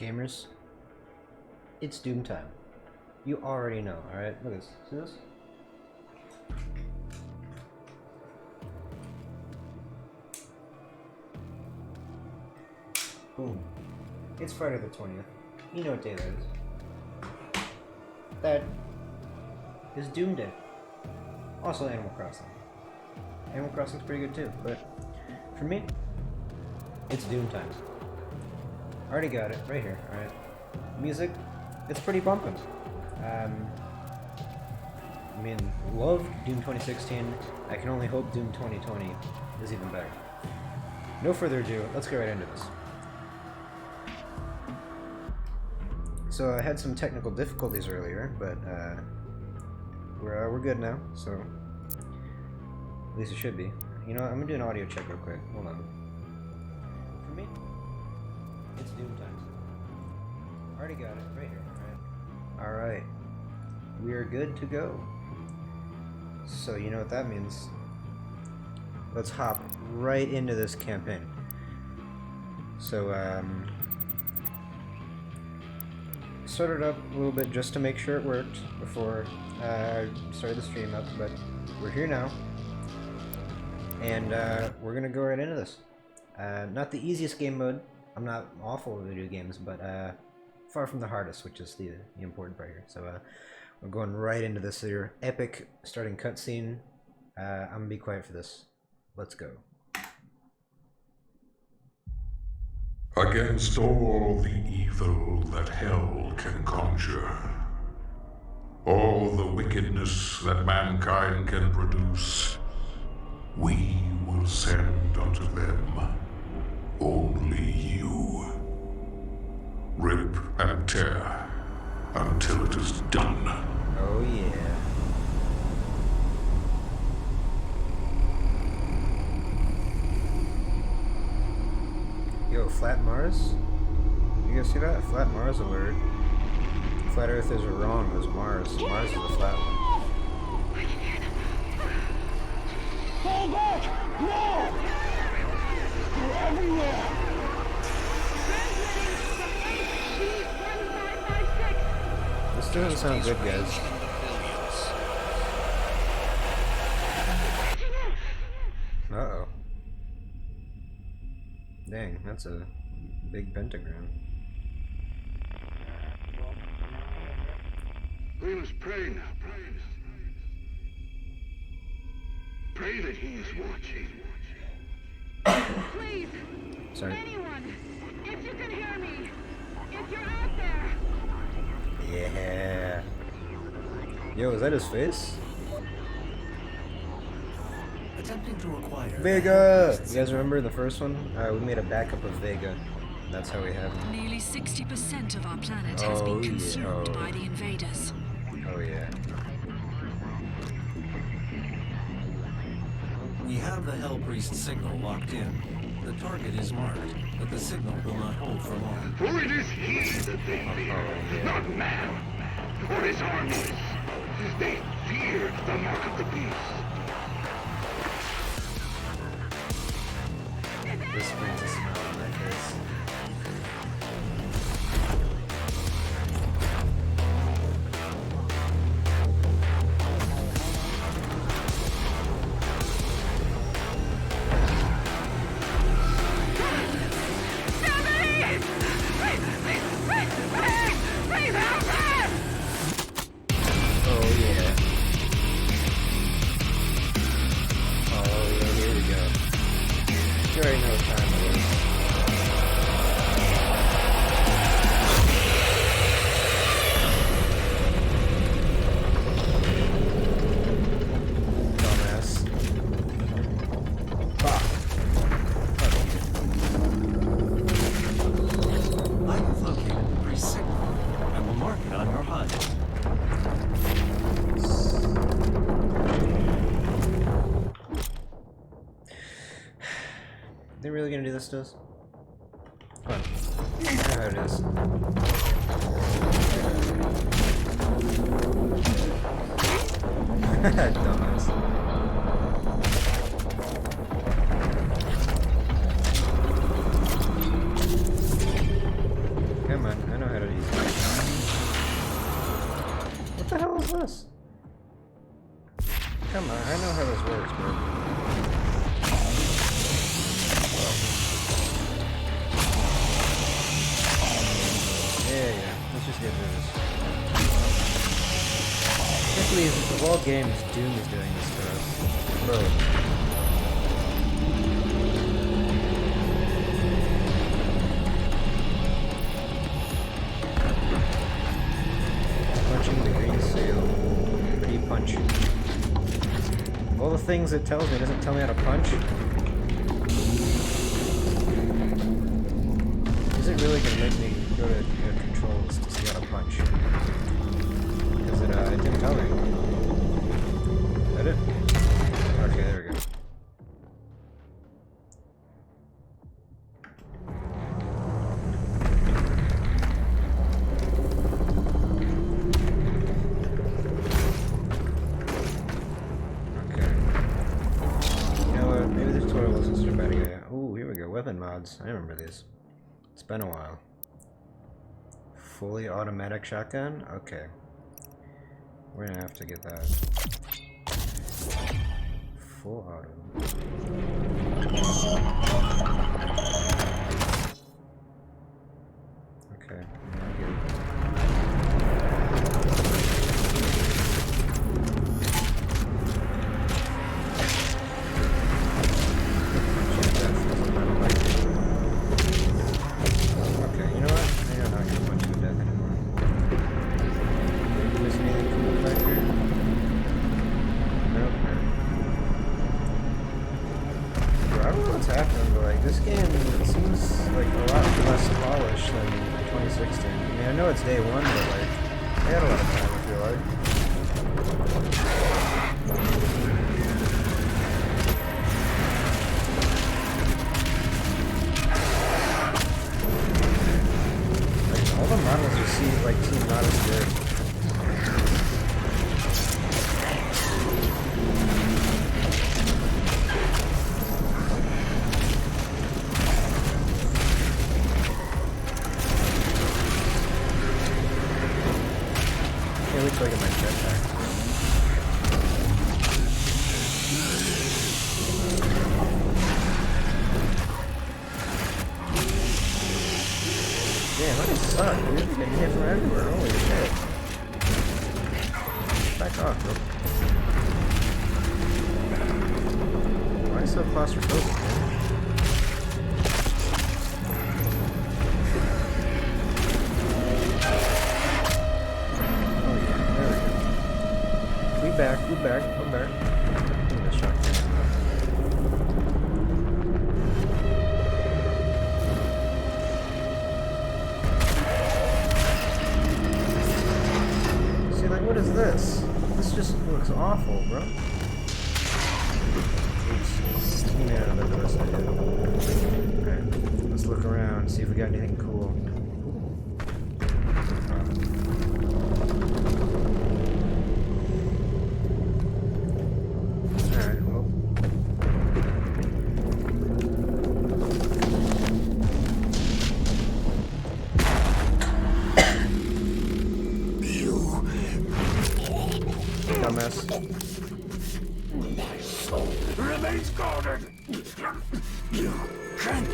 gamers, it's Doom time. You already know, alright? Look at this. See this? Boom. It's Friday the 20th. You know what day that is. That is Doom Day. Also Animal Crossing. Animal Crossing's pretty good too, but for me, it's Doom time. Already got it, right here, alright? Music, it's pretty bumpin'. I mean, love Doom 2016. I can only hope Doom 2020 is even better. No further ado, let's get right into this. So I had some technical difficulties earlier, but we're good now, so at least it should be. You know what, I'm gonna do an audio check real quick. Hold on. For me, it's Doom time. Already got it, right here, alright? Alright. We are good to go. So you know what that means. Let's hop right into this campaign. So, started up a little bit just to make sure it worked before I started the stream up, but we're here now. And we're gonna go right into this. Not the easiest game mode. I'm not awful with video games, but far from the hardest, which is the important part here. So we're going right into this here epic starting cutscene. I'm gonna be quiet for this. Let's go. Against all the evil that hell can conjure, all the wickedness that mankind can produce, we will send unto them only you. Rip and tear until it is done. Oh yeah. Yo, Flat Mars? You guys see that? Flat Mars alert. Flat Earthers are wrong, it was Mars. Mars is the flat one. Fall back! No! They're everywhere! This doesn't sound good, guys. Uh-oh. Dang, that's a big pentagram. We must pray now, brothers. Pray that he is watching. Please, Sorry. anyone, if you can hear me, if you're out there. Yeah. Yo, is that his face? Attempting to acquire Vega! You guys remember the first one? We made a backup of Vega. That's how we have him. Nearly 60% of our planet has Oh, been yeah. consumed by the invaders. Oh yeah. We have the Hell Priest signal locked in. The target is marked, but the signal will not hold for long. For it is he that they fear, not man, or his armies. They feared the mark of the beast. This brings a smile on my face. Oh yeah. Oh yeah, here we go. You already know what time it is. Dumbass. Fuck. I have located the priest signal. I will mark it on your HUD. They really gonna do this to us? Come on. There it is. Dumbass. Come on. Come on, I know how this works, bro. Yeah. Let's just get through this. I can't believe of all games, Doom is doing this to us. Bro. Punching the green seal. Pretty punch. Of all the things it tells me, it doesn't tell me how to punch. Is it really gonna make me go to controls to see how to punch? Because it didn't tell me. Did it? Okay, there we go. Weapon mods. I remember these. It's been a while. Fully automatic shotgun? Okay. We're gonna have to get that. Full auto. Okay. I'll get it. This game, it seems like a lot less polished than 2016. I mean, I know it's day one, but like, I had a lot of time, I feel like. Like, all the models you see, like, seem not as good. Look at my jetpack. Damn, that suck, dude. You're getting hit from everywhere. Holy shit. Back off, bro. Why are you so claustrophobic, man? Go back. Give me the shotgun. See, like, what is this? This just looks awful, bro. Oops. Yeah, that's the best I did. Alright, let's look around, see if we got anything cool. Dumbass. My soul remains guarded. You can't.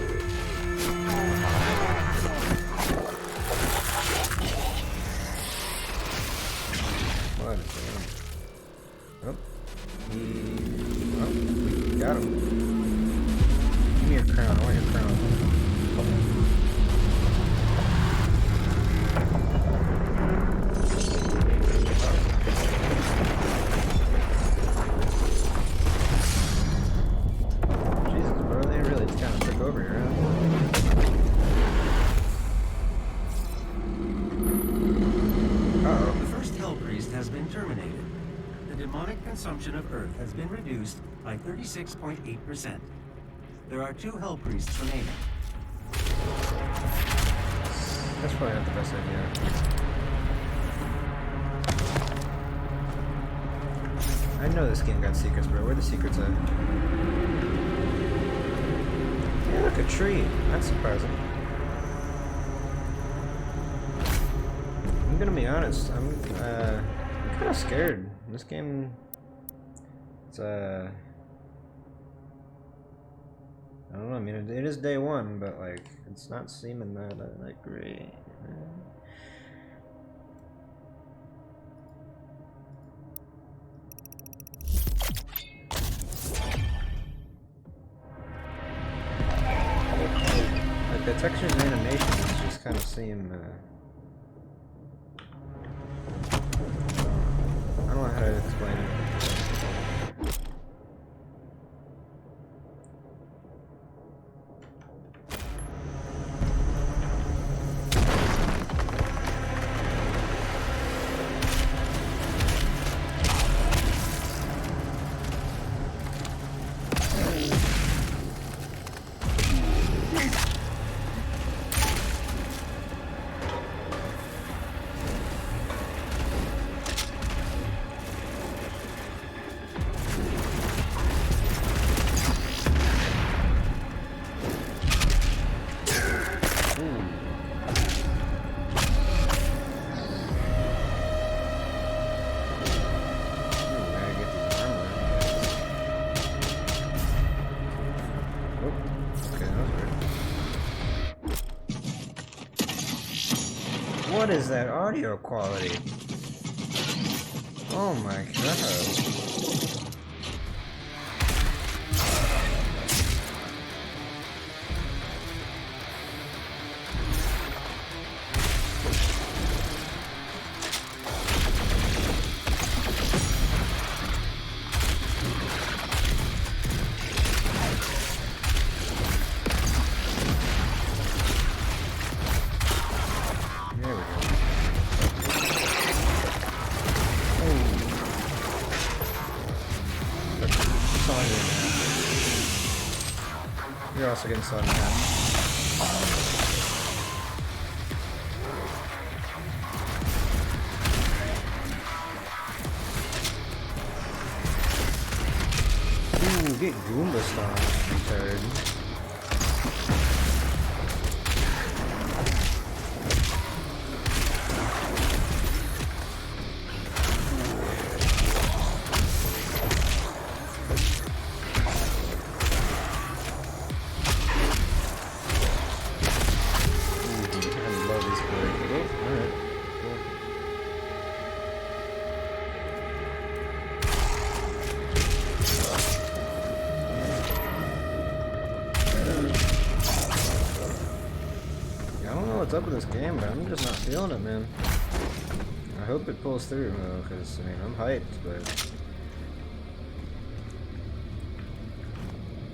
What is that? Oh. We got him. Give me your crown. I want your crown. Terminated. The demonic consumption of Earth has been reduced by 36.8%. There are 2 Hell Priests remaining. That's probably not the best idea. I know this game got secrets, bro. Where are the secrets at? Hey, look, a tree. That's surprising. I'm gonna be honest. I'm kind of scared. This game I don't know. I mean, it is day one, but like, it's not seeming that great. Like the textures and animations just kind of seem. I don't know how to explain it. What is that audio quality? Oh my god. You're also getting sawed in half. Ooh, get Goomba stomped, retard. What's up with this game, but I'm just not feeling it, man. I hope it pulls through, though, because, I mean, I'm hyped, but...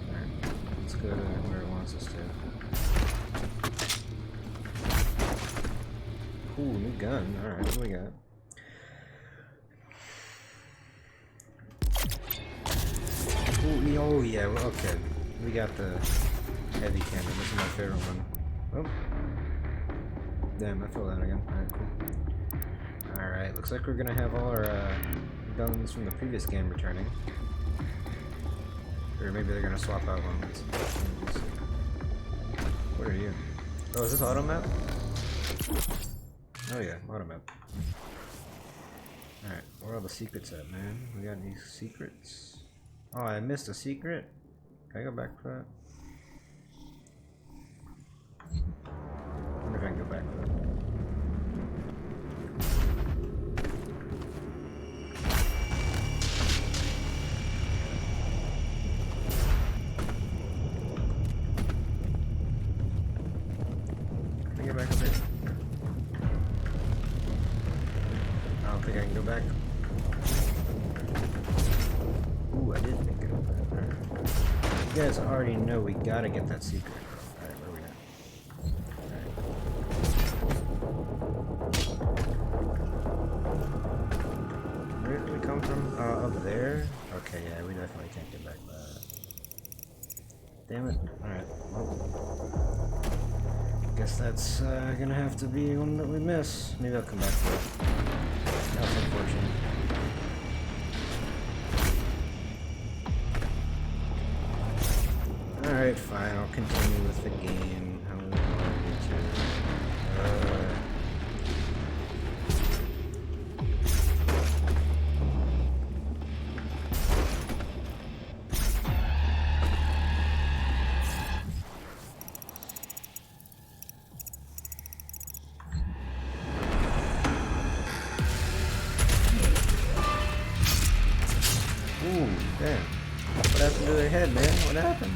Alright, let's go to where it wants us to. Ooh, new gun. Alright, what do we got? Ooh, oh, yeah, okay. We got the heavy cannon. This is my favorite one. Oh. Damn, I feel that again. Alright, cool. Alright, looks like we're gonna have all our guns from the previous game returning. Or maybe they're gonna swap out one. What are you? Oh, is this auto map? Oh yeah, auto map. Alright, where are all the secrets at, man? We got any secrets? Oh, I missed a secret? Can I go back for that? I wonder if I can go back for that. Can I get back up there? I don't think I can go back. Ooh, I did think it up there. You guys already know we gotta get that secret. Alright, where are we at? Where did we come from? Up there? Okay, yeah, we definitely can't get back there. Damn it. Alright, well. Guess that's gonna have to be one that we miss. Maybe I'll come back to it. That's unfortunate. Alright, fine, I'll continue with the game. How do I want to? Damn. What happened to their head, man? What happened?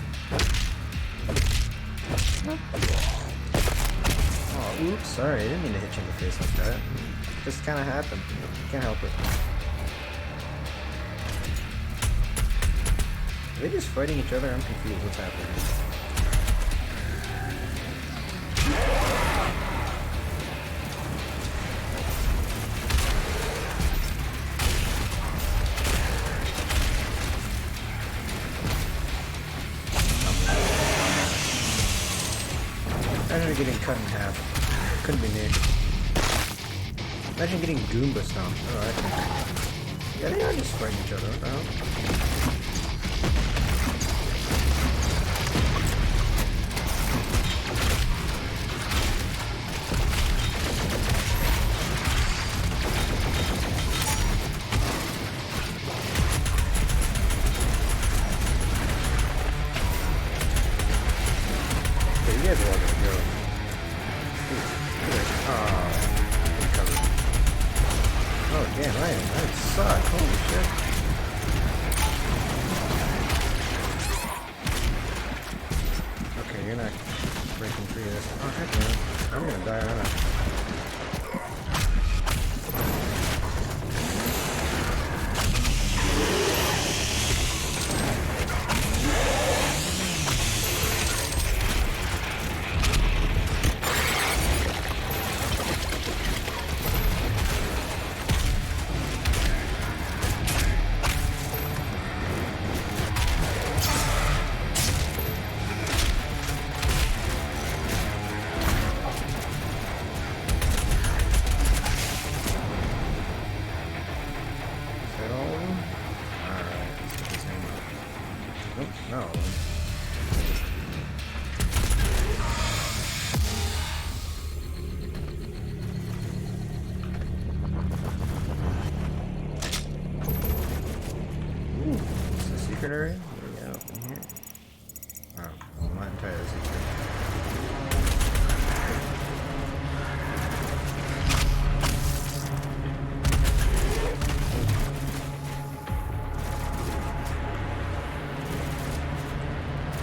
Oh, oops, sorry. I didn't mean to hit you in the face like that. It just kind of happened. Can't help it. Are they just fighting each other? I'm confused. What's happening? Imagine getting cut in half. Couldn't be me. Imagine getting Goomba stomped. Oh, I think. Yeah, they are just fighting each other. What the hell? You guys are all gonna go. Oh damn, I suck. Holy shit. Okay, you're not breaking free of this. Oh heck no. I'm gonna die, aren't I? No. Ooh, is this a secret area? What do we got up in here? Oh, well, not entirely secret.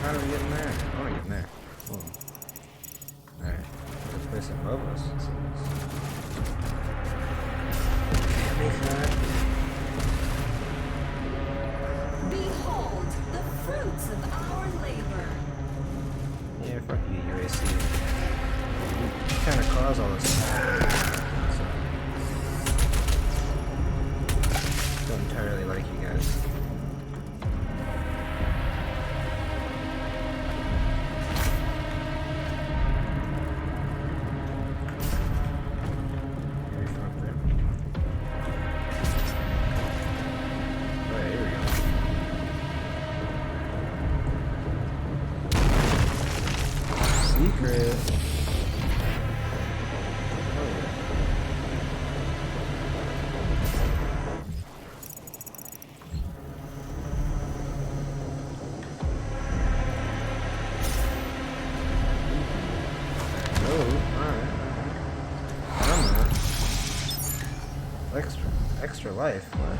How do we get in there? I want to get in there. Alright. There's a place above us. Can't make that. Behold the fruits of our labor. Yeah, fuck you, UAC. You kind of cause all this. So, don't entirely like you guys. Secret. Extra life. What?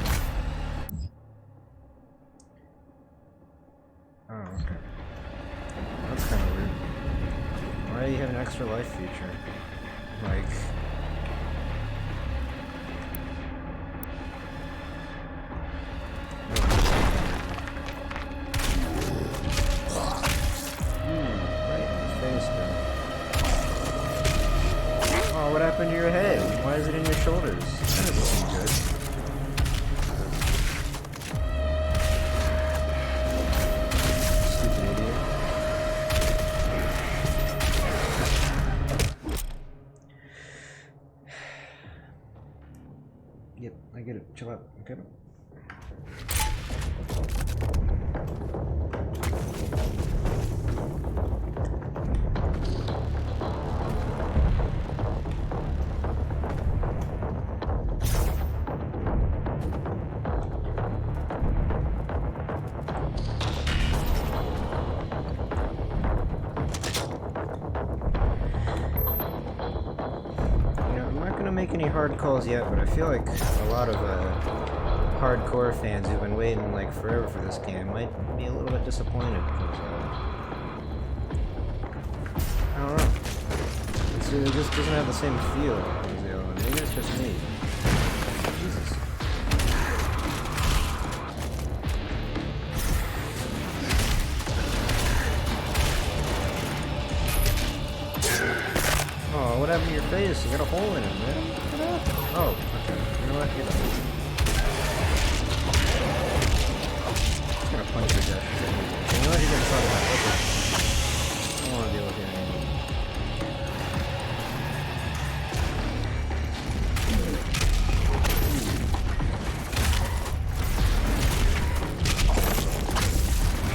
Oh, okay. That's kind of weird. Why do you have an extra life feature? Like... right in the face, though. Oh, what happened to your head? Why is it in your shoulders? That doesn't seem good. Stupid idiot. Yep, I get it. Chill out, okay? Make any hard calls yet, but I feel like a lot of hardcore fans who've been waiting like forever for this game might be a little bit disappointed because I don't know. It just doesn't have the same feel as the other one. Maybe it's just me. Jesus. Oh, what happened to your face? You got a hole in it, man. Oh, okay. You know what? Get up. I'm just gonna punch your death. You know what? You're gonna talk about it. I don't wanna deal with you anymore.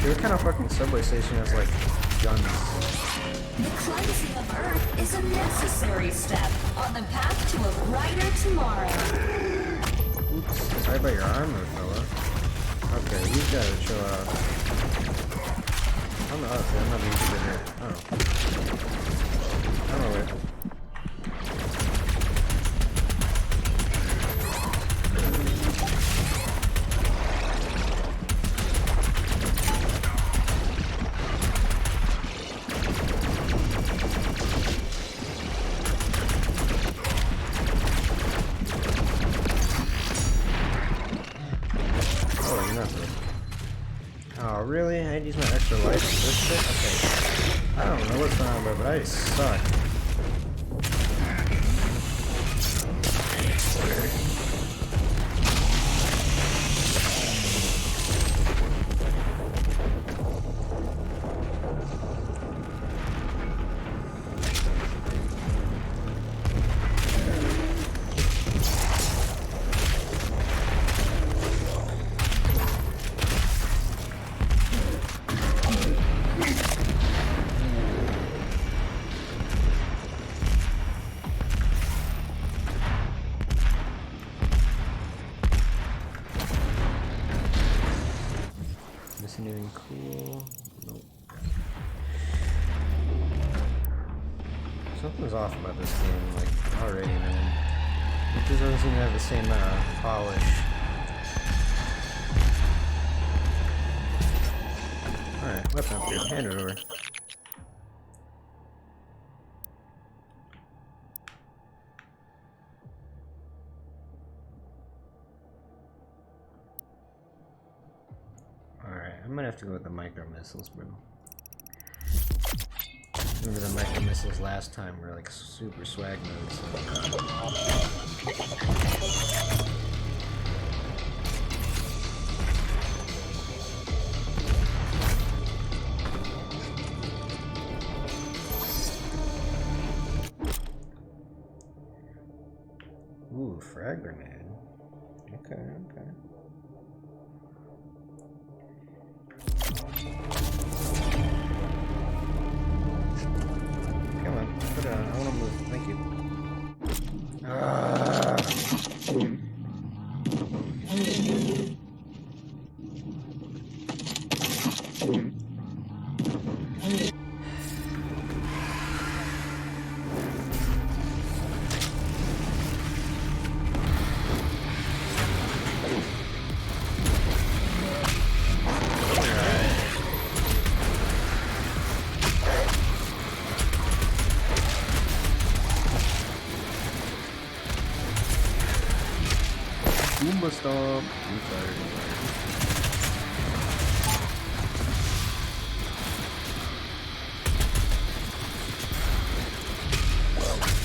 Your kind of fucking subway station has like guns. The cleansing of Earth is a necessary step on the path to a brighter tomorrow. Oops, sorry about your armor, fella. Okay, you gotta chill out. I'm not even good here. Oh. I don't know where. Oh, really? I need to use my extra life for this shit? Okay. I don't know what's going on, but I suck. Anything cool? Nope. Something's off about this game, like, already, man. It just doesn't seem to have the same polish. Alright, weapon upgrade. Hand it over. I'm gonna have to go with the micro missiles, bro. Remember the micro missiles last time were like super swag modes. So. Ooh, frag grenade. Okay, okay. Come on, put it on. I want to move. Thank you. Goomba Stomp. I'm sorry.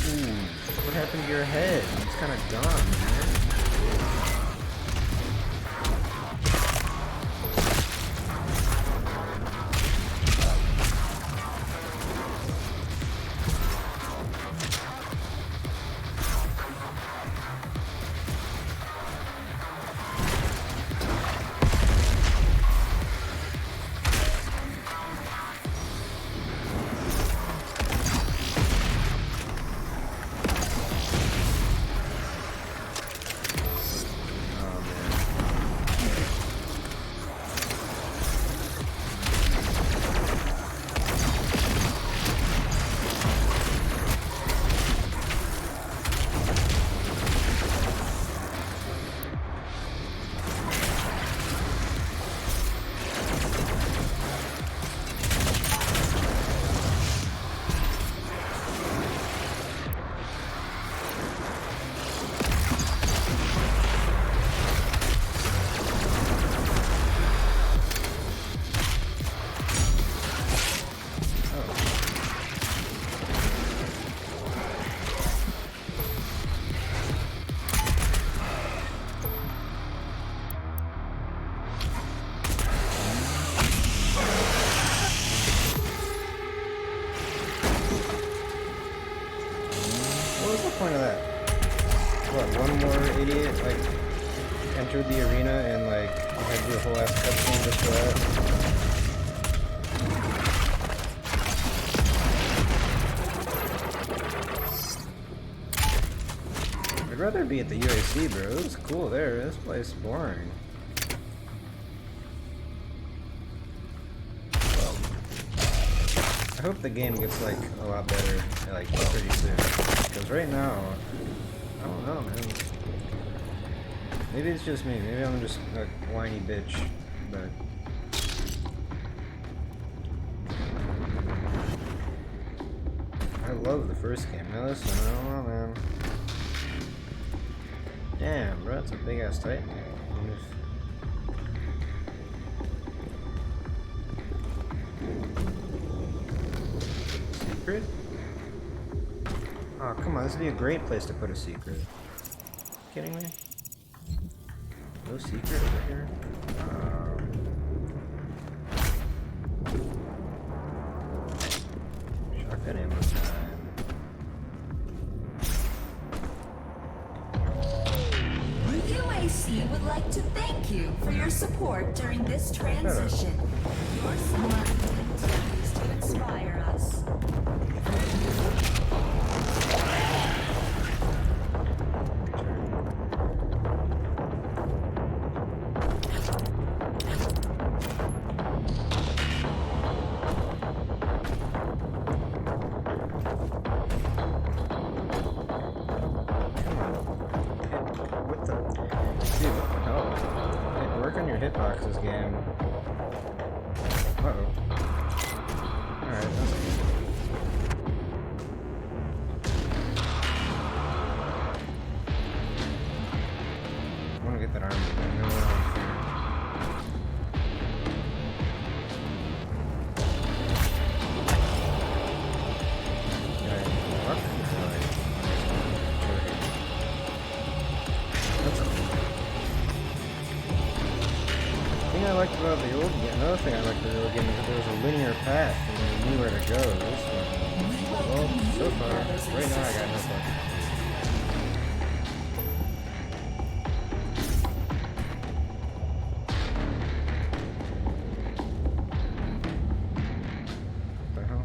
Ooh, what happened to your head? It's kind of gone, man. point of that? What, one more idiot, like, entered the arena and, like, had to do a whole ass cutscene just for that? I'd rather be at the UAC, bro. It was cool there. This place is boring. I hope the game gets like a lot better like pretty soon. Because right now, I don't know, man. Maybe it's just me. Maybe I'm just a whiny bitch. But I love the first game. Now listen, I don't know, man. Damn, bro, that's a big ass Titan. Secret? Oh, come on, this would be a great place to put a secret. Kidding me? No secret over here? Shotgun ammo time. UAC would like to thank you for your support during this transition. Your support continues to inspire us. Hitboxes game. Uh-oh. Alright, that's good. I wanna get that armor. I know what I'm fearing. About the old game. Another thing I liked about the old game is that there was a linear path and you knew where to go. This one, well, so far, right now I got nothing. What the hell?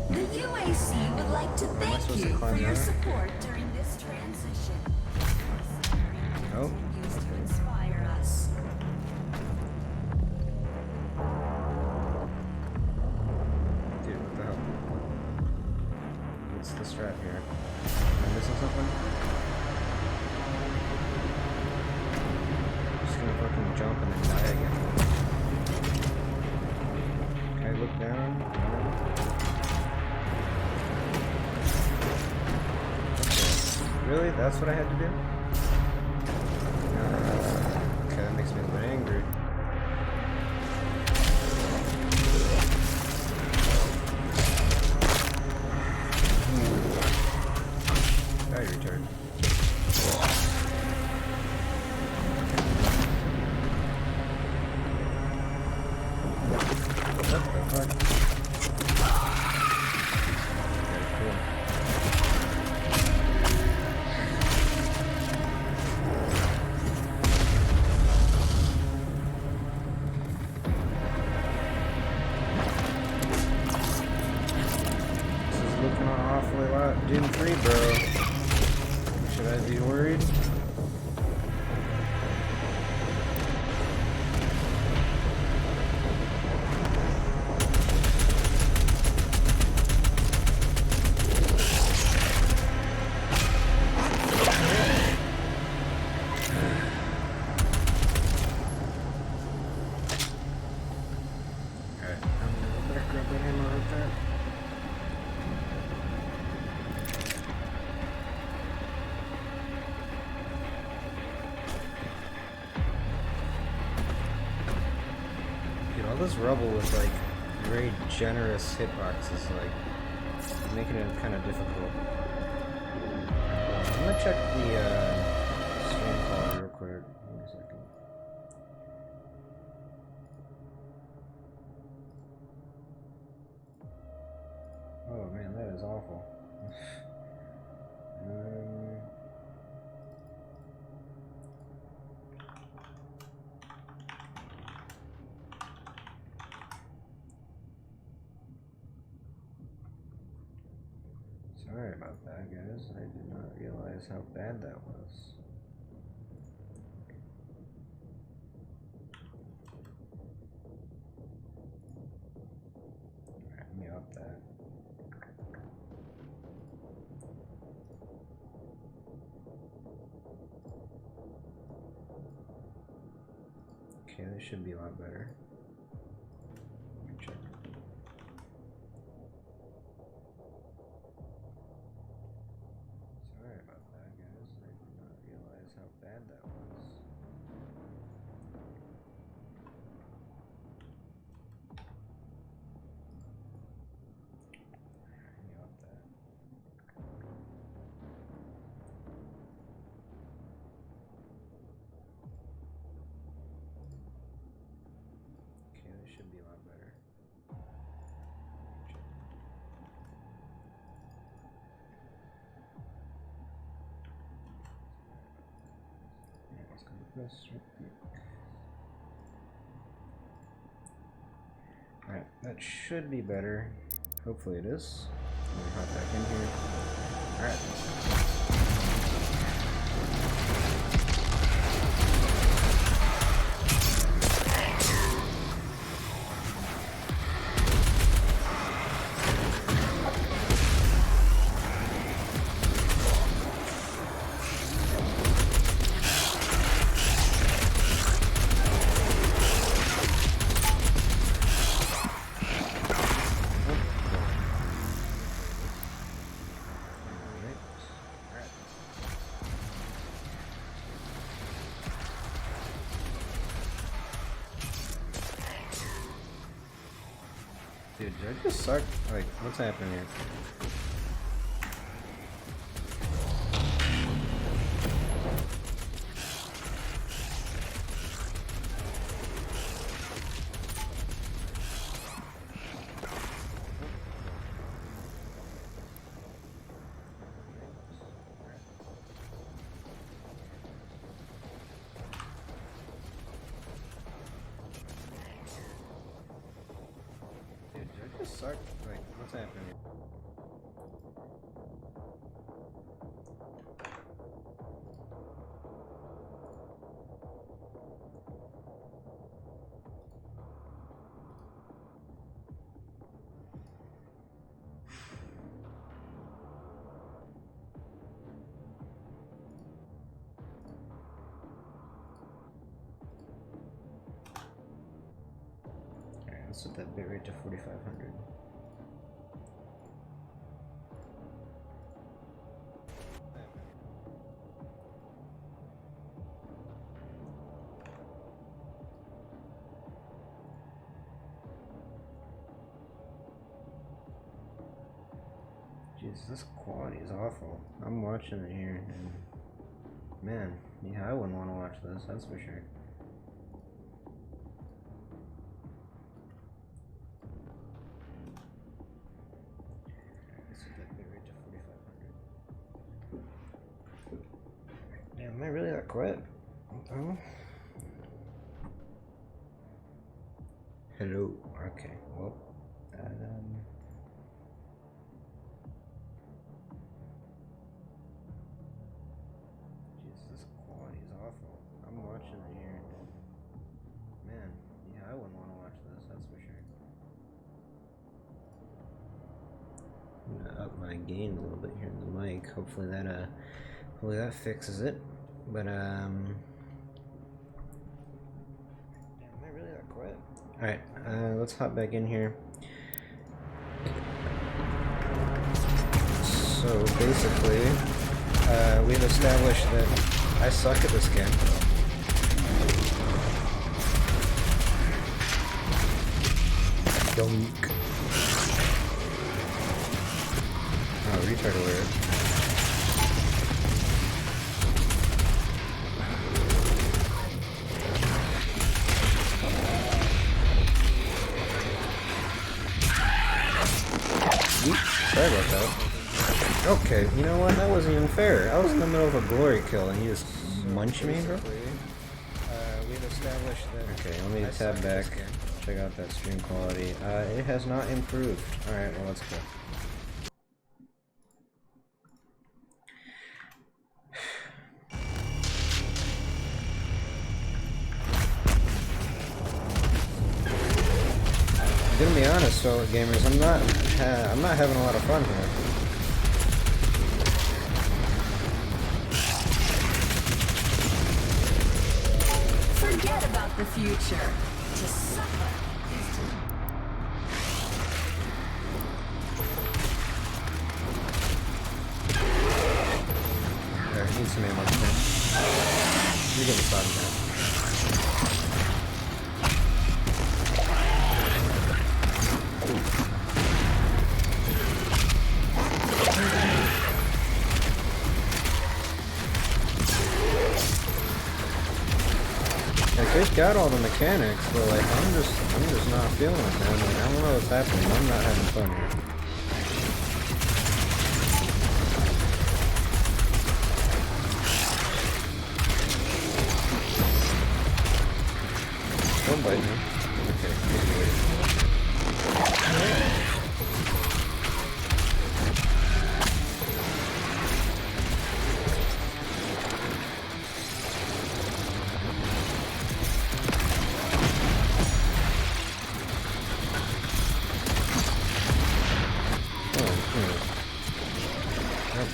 The UAC would like to thank you for your support during this transition. Nope. Continues to inspire us. Dude, what the hell? What's the strat here? Am I missing something? I'm just gonna fucking jump and then die again. Can I look down? No. Really? That's what I had to do? Okay, that makes me a little bit angry. Oh, you retard. What the fuck? Okay, cool. Looking an awfully lot Doom 3, bro. Should I be worried? Alright, I'm gonna grab that ammo right there. All this rubble with like very generous hitboxes, like making it kind of difficult. I'm gonna check the Stream quality real quick. Give me a second. Oh man, that is awful. Sorry about that, guys. I did not realize how bad that was. Alright, let me up that. Okay, this should be a lot better. Let me check. Sorry about that, guys. I did not realize how bad that was. Let me up that. Okay, this should be a lot better. Check. Yeah, it's gonna press right here. Alright, that should be better. Hopefully it is. Let me hop back in here. Alright. Dude, did I just suck? Like, what's happening here? Dude, did I just suck? Like, what's happening here? Alright, let's set that bitrate to 4500. Jeez, this quality is awful. I'm watching it here, and man, yeah, I wouldn't want to watch this, that's for sure. Let's set that bitrate to 4500. Damn, am I really that quiet? Oh. Hello. Okay. Well, jeez, this quality is awful. I'm watching it here. Man, yeah, I wouldn't want to watch this. That's for sure. I'm gonna up my gain a little bit here in the mic. Hopefully that fixes it. But damn, am I really that quiet? Alright, let's hop back in here. So basically, we've established that I suck at this game. Donk. Oh, retard alert. Sorry about that. Okay, you know what? That wasn't even fair. I was in the middle of a glory kill and you just munched me, bro? We've established that. Okay, let me tab back. Check out that stream quality. It has not improved. Alright, well, let's go. I'm gonna be honest, fellow gamers. I'm not having a lot of fun here. Forget about the future. To suffer is to... There, need some ammo. You're getting spotted now. Like, they've got all the mechanics, but like I'm just not feeling it, man. Like, I don't know what's happening. I'm not having fun here. Don't bite me. Okay, wait.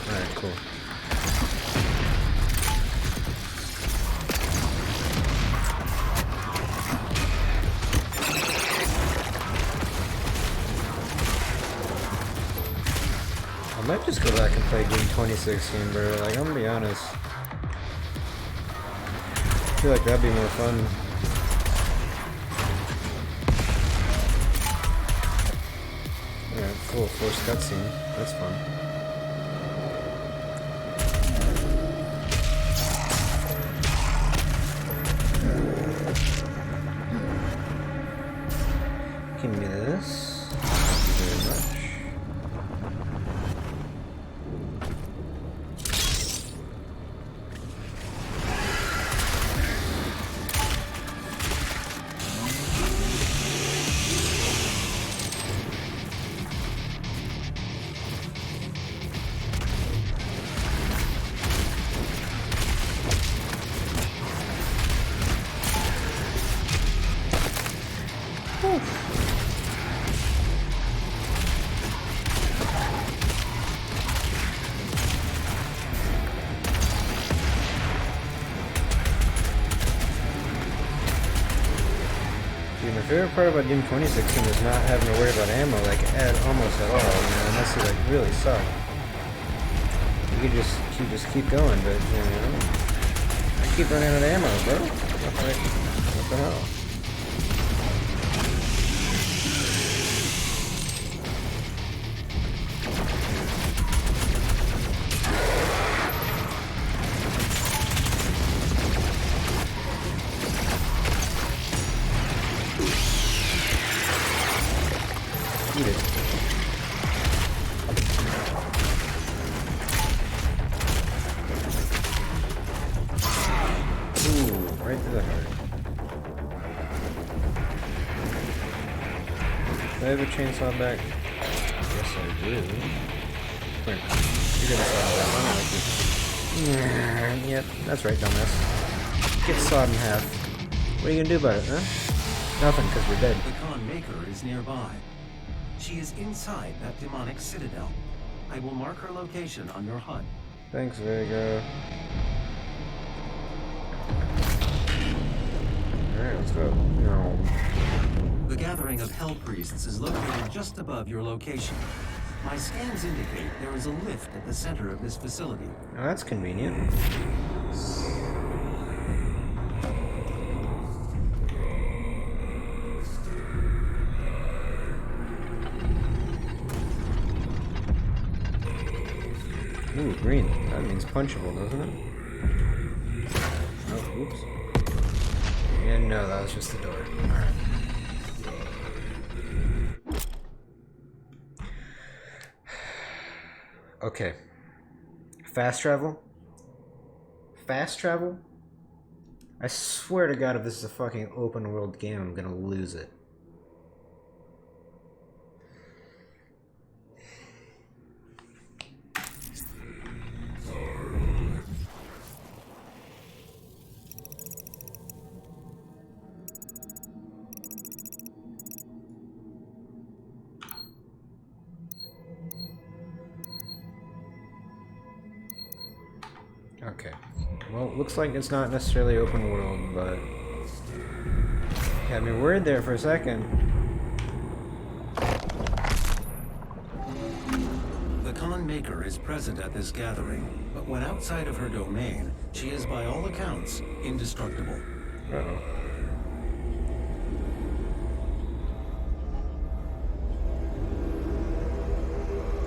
Alright, cool. I might just go back and play Doom 2016, bro. Like, I'm gonna be honest. I feel like that'd be more fun. Alright, cool. Forced cutscene. That's fun. Give me this. Thank you very much. Dude, my favorite part about Doom 2016 is not having to worry about ammo, like, almost at all, unless you, like, really suck. You could just keep going, but, you know, I keep running out of ammo, bro. What the hell? Eat it. Ooh, right to the heart. Do I have a chainsaw back? Yes, I do. Quick. You're gonna saw that one, I like you. Yep, that's right, dumbass. Get sawed in half. What are you gonna do about it, huh? Nothing, because we're dead. The Khan Maker is nearby. She is inside that demonic citadel. I will mark her location on your HUD. Thanks, Vega. Alright, let's go. No. The gathering of Hell Priests is located just above your location. My scans indicate there is a lift at the center of this facility. Oh, that's convenient. Ooh, green. That means punchable, doesn't it? Oh, oops. Yeah, no, that was just the door. Alright. Okay. Fast travel? Fast travel? I swear to God, if this is a fucking open world game, I'm gonna lose it. Okay. Well, it looks like it's not necessarily open world, but had me worried there for a second. The Khan Maker is present at this gathering, but when outside of her domain, she is by all accounts indestructible. Uh-oh.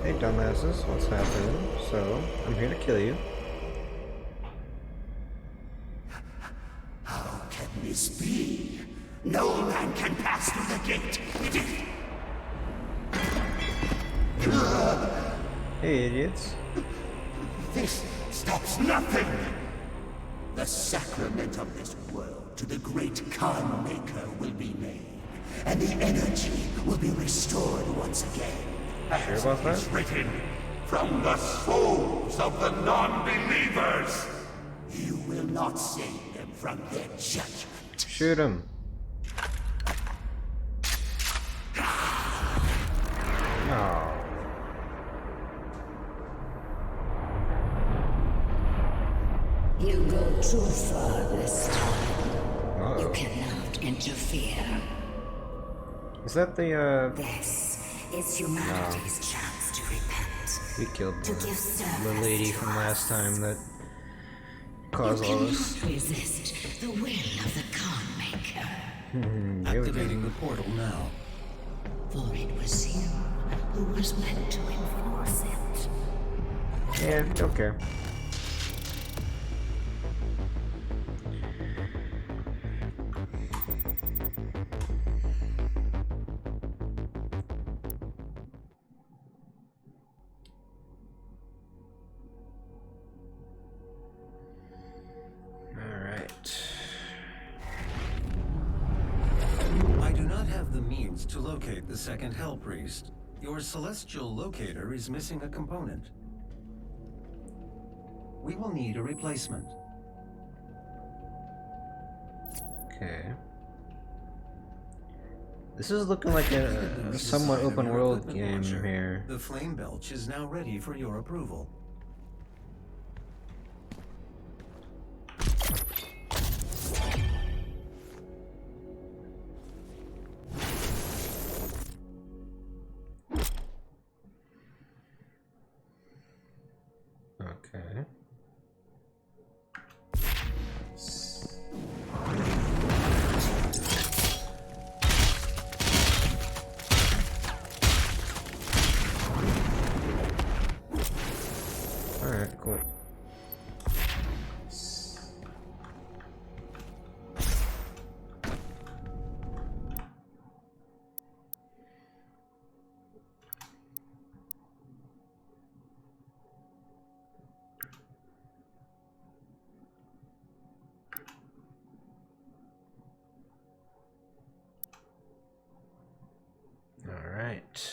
Hey dumbasses, what's happening? So, I'm here to kill you. How can this be? No man can pass through the gate. It is... Hey idiots. This stops nothing. The sacrament of this world to the great Khan Maker will be made, and the energy will be restored once again. Sure about that? It's written, from the souls of the non-believers. You will not save them from their judgment. Shoot him. Oh. You go too far this time. Uh-oh. You cannot interfere. Is that the, This is humanity's chance to repent. we killed To give the service lady to from us. last time that You caused all this. cannot resist the will of the Khan Maker. Here we go. Activating the portal now. For it was you who was meant to enforce it. Yeah, don't care. I do not have the means to locate the second Hell Priest. Your celestial locator is missing a component. We will need a replacement. Okay. This is looking like a somewhat Inside of open your world equipment game launcher, here. The Flame Belch is now ready for your approval. Okay. Alright, cool. Alright.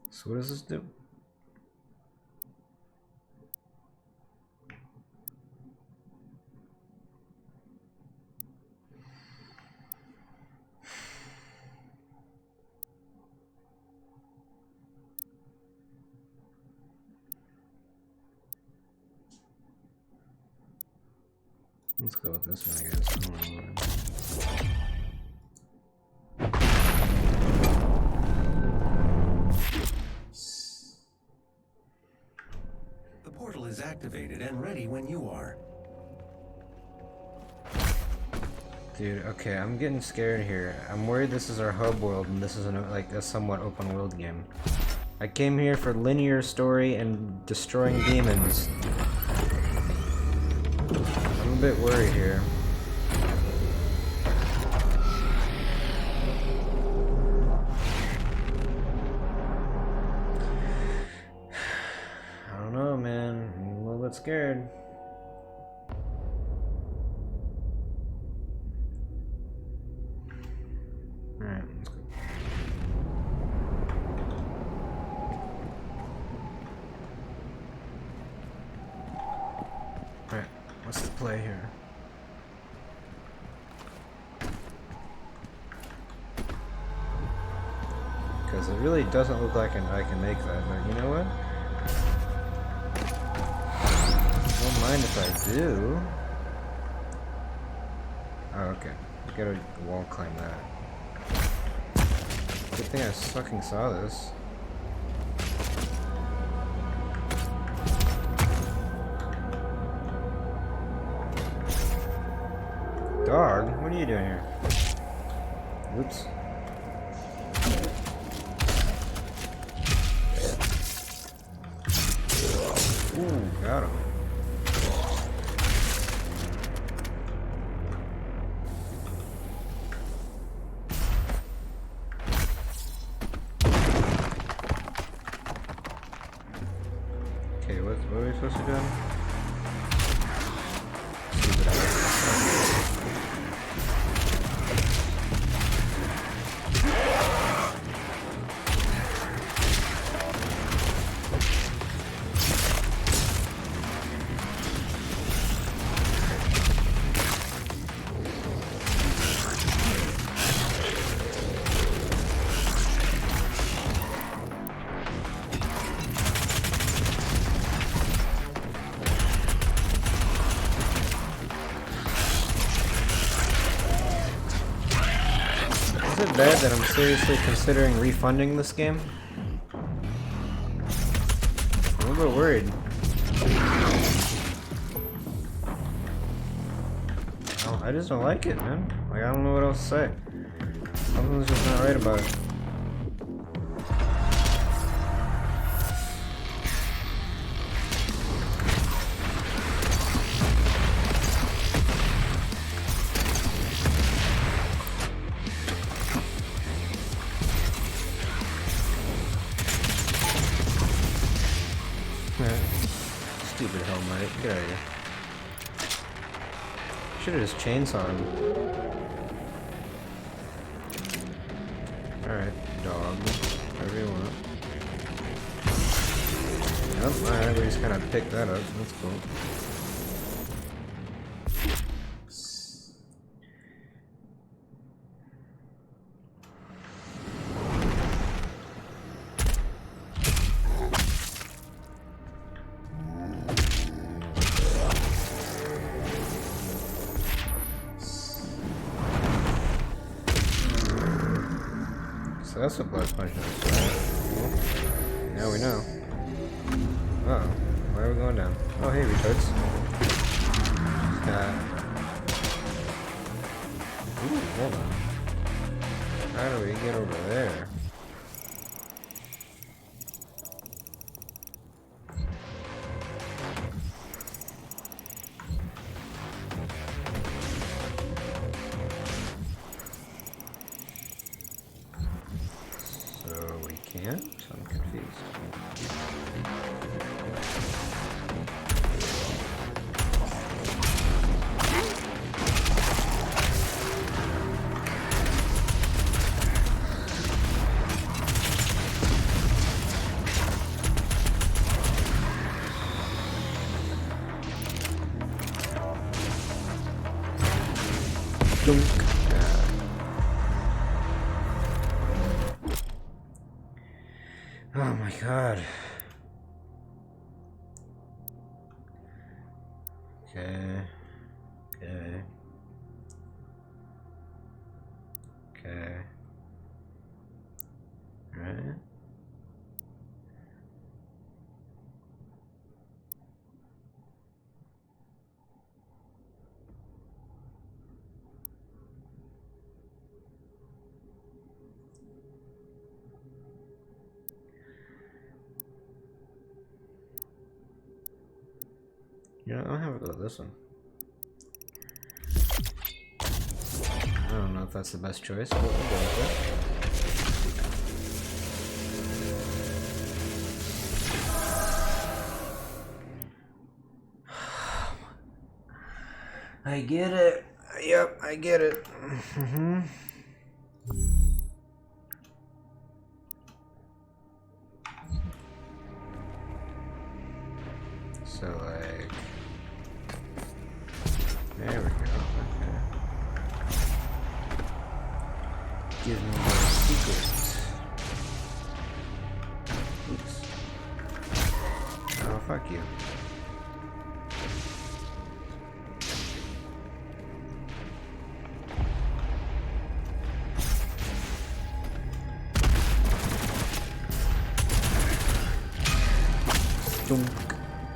So what does this do? Let's go with this one, I guess. I don't know. The portal is activated and ready when you are. Dude, okay, I'm getting scared here. I'm worried this is our hub world and this is like a somewhat open world game. I came here for linear story and destroying demons. I'm a bit worried here. but scared. Alright, let's go. Alright, what's the play here? Because it really doesn't look like I can make that, but you know what? Don't mind if I do. Oh, okay. I gotta wall climb that. Good thing I fucking saw this. Dog? What are you doing here? Oops. Ooh, got him. Okay, what are we supposed to do? Stupid ass. Is it bad that I'm seriously considering refunding this game? I'm a little worried. I just don't like it, man. Like, I don't know what else to say. Something's just not right about it. Stupid Hellmite, get out of here. Should've just chainsawed him. Alright, dog. Whatever you want. Yep, alright, we just kinda picked that up. That's cool. So that's what blood punch is. Well, now we know. Uh oh. Why are we going down? Oh, hey, retards. Ooh, hold on. How do we get over there? Can't? I'm confused. Dunk. Oh my god. Okay. Okay. Okay. Alright. You know, I'll have a go with this one. I don't know if that's the best choice, but we'll go with it. I get it. Yep, I get it. Mm-hmm. So, like... There we go. Okay. Give me your secret. Oops. Oh, fuck you. Dunk.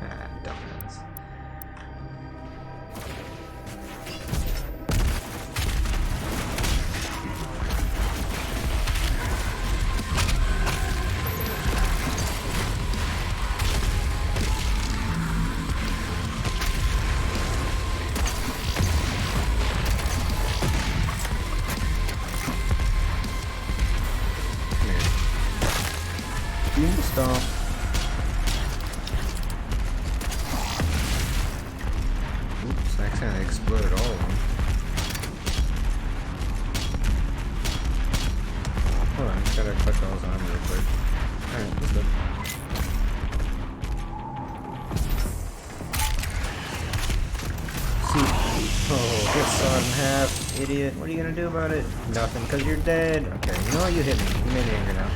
Ah, dumbass. Come here. Doom stomp. Oops, I accidentally exploded all of them. Hold on, just gotta click all those on real quick. Alright, let's go. See? Oh, get sawed in half, idiot. What are you gonna do about it? Nothing, because you're dead. Okay, you know what? You hit me. You made me angry now.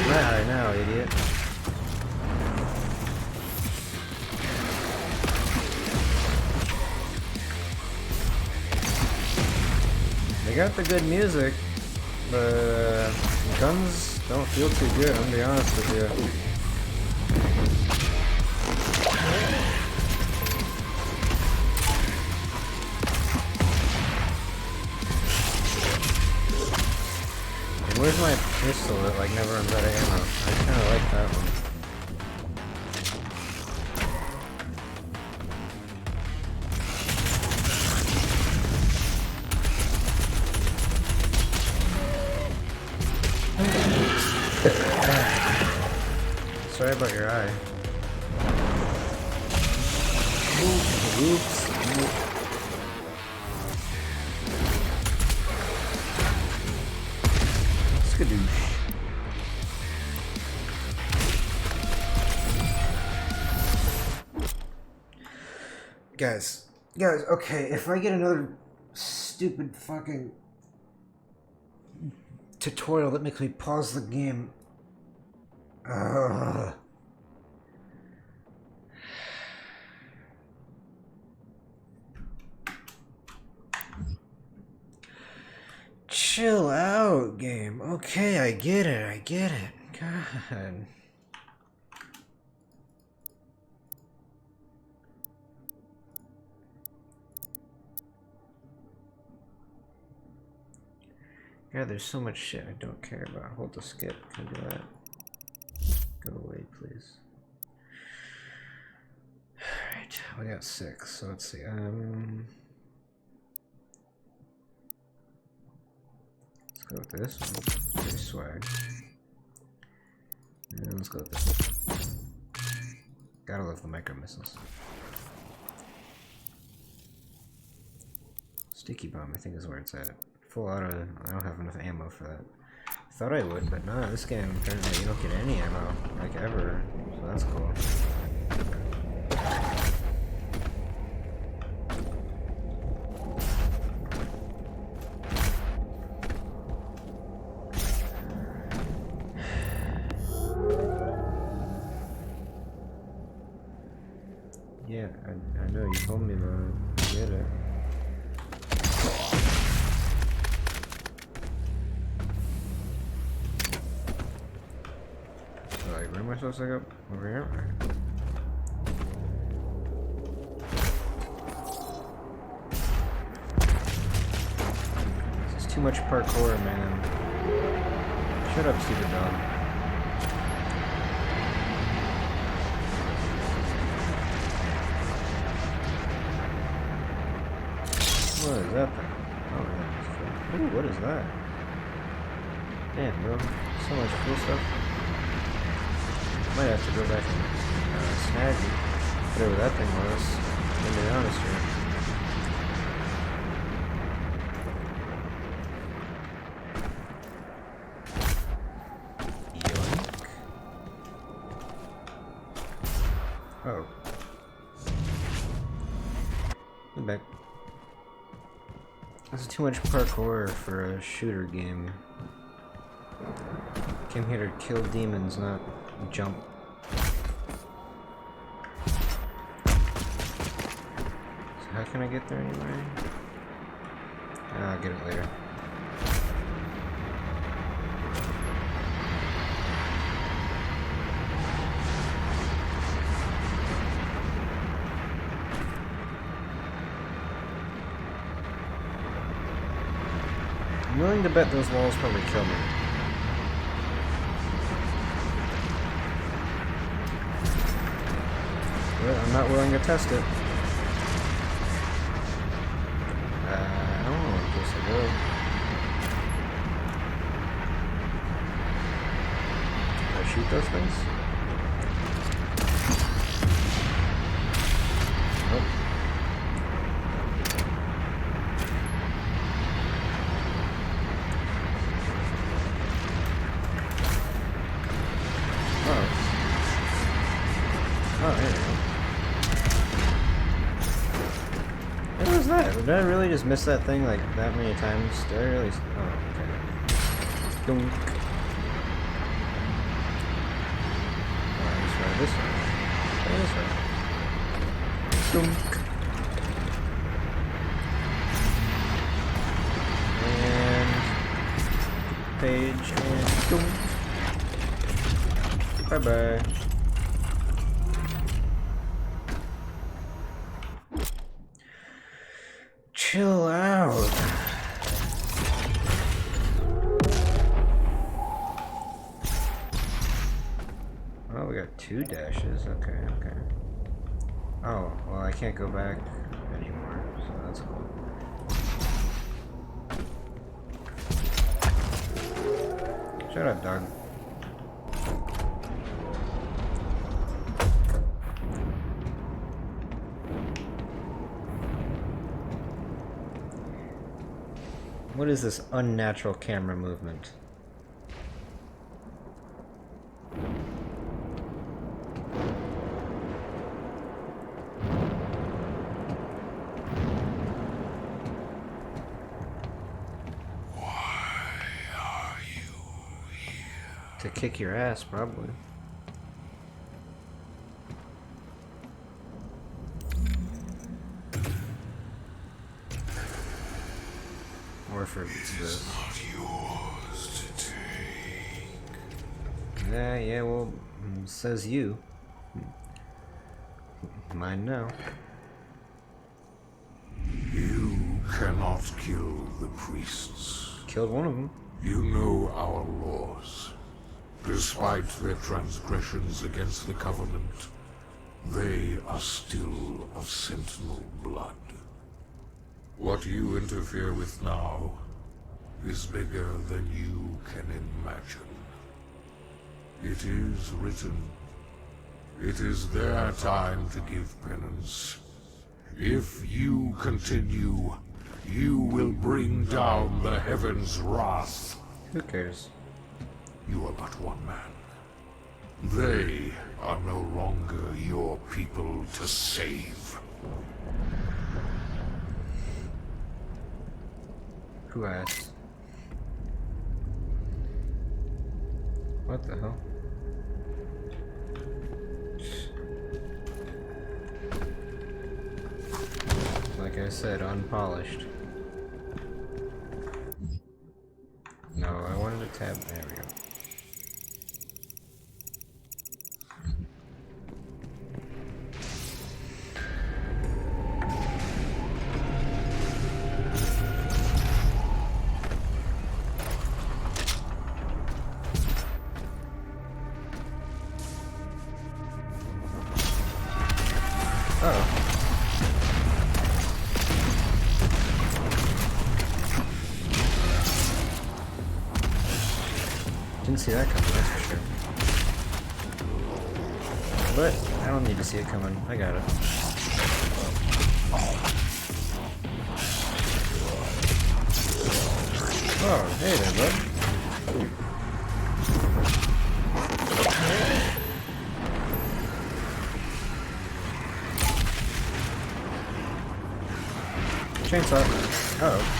Right now, idiot. They got the good music, but guns don't feel too good, I'm gonna be honest with you. Where's my pistol that like never runs out of ammo? I kinda like that one. Sorry about your eye. Oops. Skadoosh. Guys, okay, if I get another stupid fucking tutorial that makes me pause the game. Chill out, game. Okay, I get it. God. God, there's so much shit I don't care about. Hold the skip. Can I do that? Go away, please. Alright, we got 6, so let's see. Let's go with this one. Pretty swag. And let's go with this one. Gotta love the micro missiles. Sticky bomb, I think is where it's at. Full auto, I don't have enough ammo for that. Thought I would, but no, this game apparently you don't get any ammo, like ever, so that's cool. Yeah, I know, you told me about it. I get it. Where am I supposed to go? Over here? Right. This is too much parkour, man. Shut up, stupid dog. What is that thing? Oh, yeah. Ooh, what is that? Damn, bro. So much cool stuff. Might have to go back and snag whatever that thing was. To be honest here. Yoink. Oh. Get back. This is too much parkour for a shooter game. Came here to kill demons, not jump. So how can I get there anyway? I'll get it later. I'm willing to bet those walls probably kill me. But I'm not willing to test it. I don't know where this will go. Can I shoot those things? Nope. Oh, there we go. What was that? Did I really just miss that thing like that many times? Did I really? Oh, okay. Dunk. Oh, let's try this one. Try this one. Dunk. And page and dunk. Bye bye. Chill out. Oh, we got 2 dashes. Okay, okay. Oh, well, I can't go back anymore, so that's cool. Shut up, dog. What is this unnatural camera movement? Why are you here? To kick your ass, probably. Or for It's not yours to take. yeah, well, says you. Mine now. You cannot kill the priests. Killed one of them. You know our laws. Despite their transgressions against the Covenant, they are still of Sentinel blood. What you interfere with now is bigger than you can imagine. It is written. It is their time to give penance. If you continue, you will bring down the heavens' wrath. Who cares? You are but one man. They are no longer your people to save. Who asked? What the hell? Like I said, unpolished. No, I wanted to tab. There we go. Oh. see that coming, that's for sure. But I don't need to see it coming. I got it. Oh, hey there, bud. Chainsaw. Uh-oh.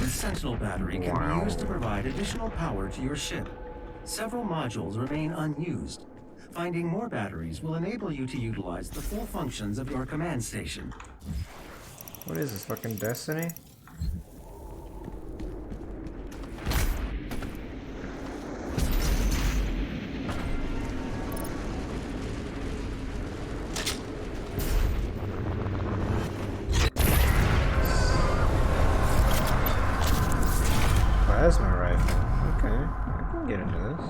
This Sentinel battery can be used to provide additional power to your ship. Several modules remain unused. Finding more batteries will enable you to utilize the full functions of your command station. What is this, fucking Destiny? Plasma rifle. Okay, I can get into this.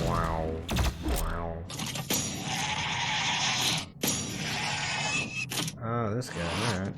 Wow. Wow. Oh, this guy, alright.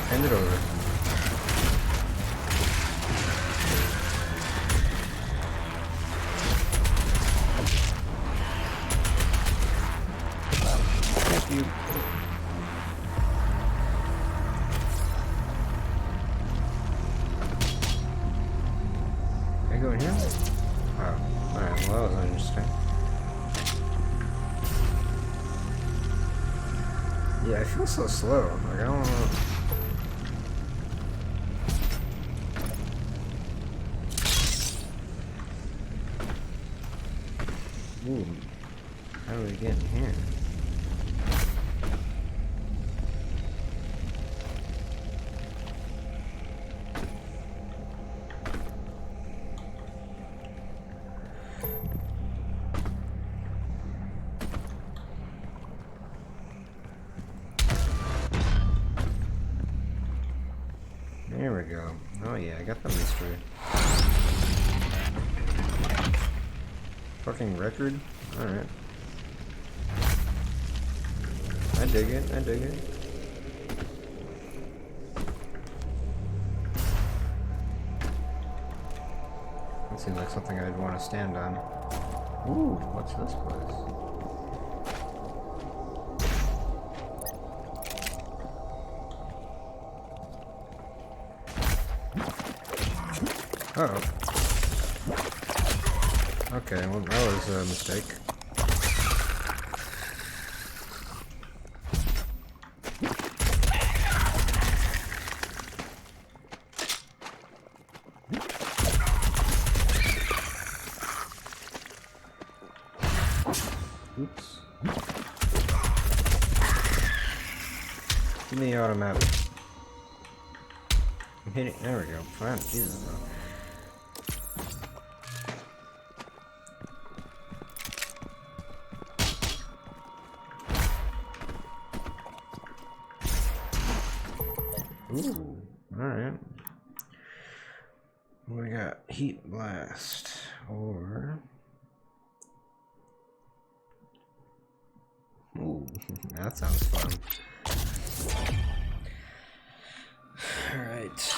Hand it over. Thank you. Can I go in here? Oh, alright, well that was interesting. Yeah, I feel so slow. Like, I don't know. Ooh, how do we get in here? There we go. Oh yeah, I got the mystery. Fucking record? Alright. I dig it, I dig it. That seems like something I'd want to stand on. Ooh, what's this place? Uh-oh. Okay, well, that was a mistake. Oops. Give me the automatic. I'm hitting. There we go. Fine. Jesus, though. Ooh, We got Heat Blast, or... Ooh, that sounds fun. Alright.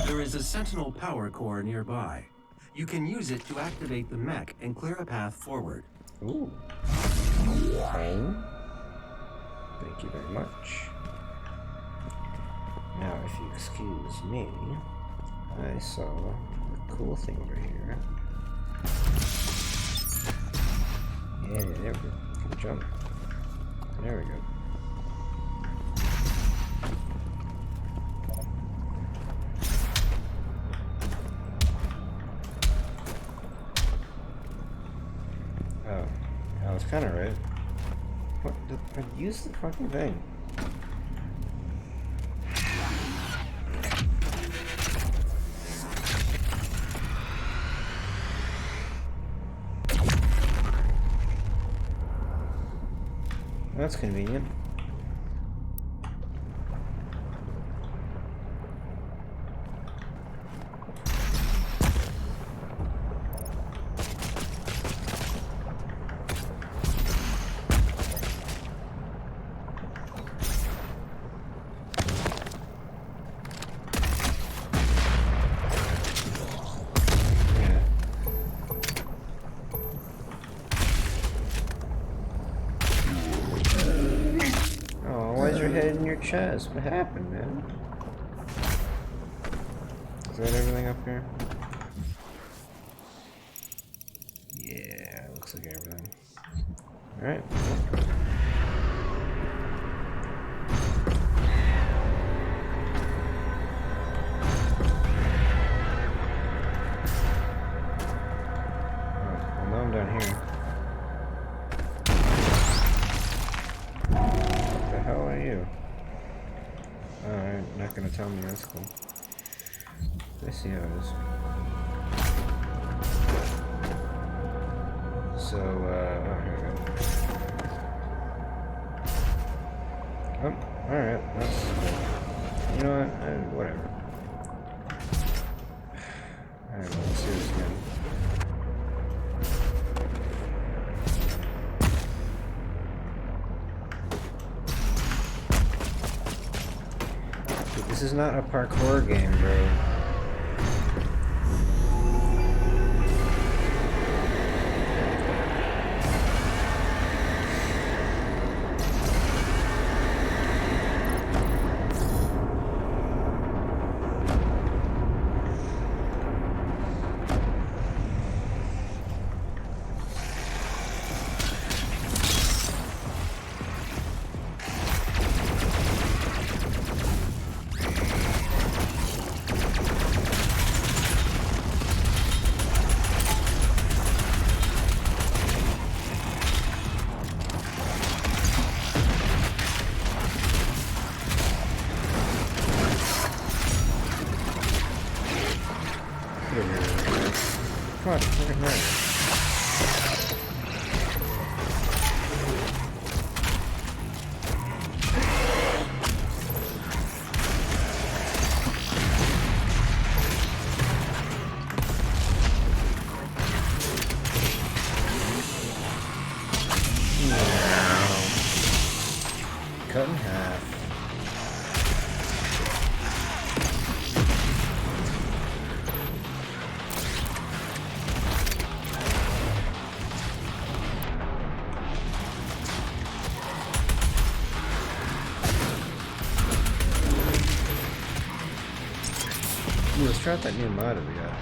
There is a Sentinel power core nearby. You can use it to activate the mech and clear a path forward. Ooh. Okay. Thank you very much. Now, if you excuse me, I saw a cool thing over here. Yeah, there we go. Can jump. There we go. Oh, I was kind of right. What? I used the fucking thing. That's convenient. Chest. What happened, man? Is that everything up here? Yeah, looks like everything. Alright. Oh, well, now I'm down here. What the hell are you? Alright, not gonna tell me, that's cool. I see how it is. So, oh, here we go. Oh, alright, that's cool. You know what? Whatever. Alright, well, let's do this again. This is not a parkour game, bro. Come on, look at her. Cut in half. Ooh, let's try out that new mod that we got.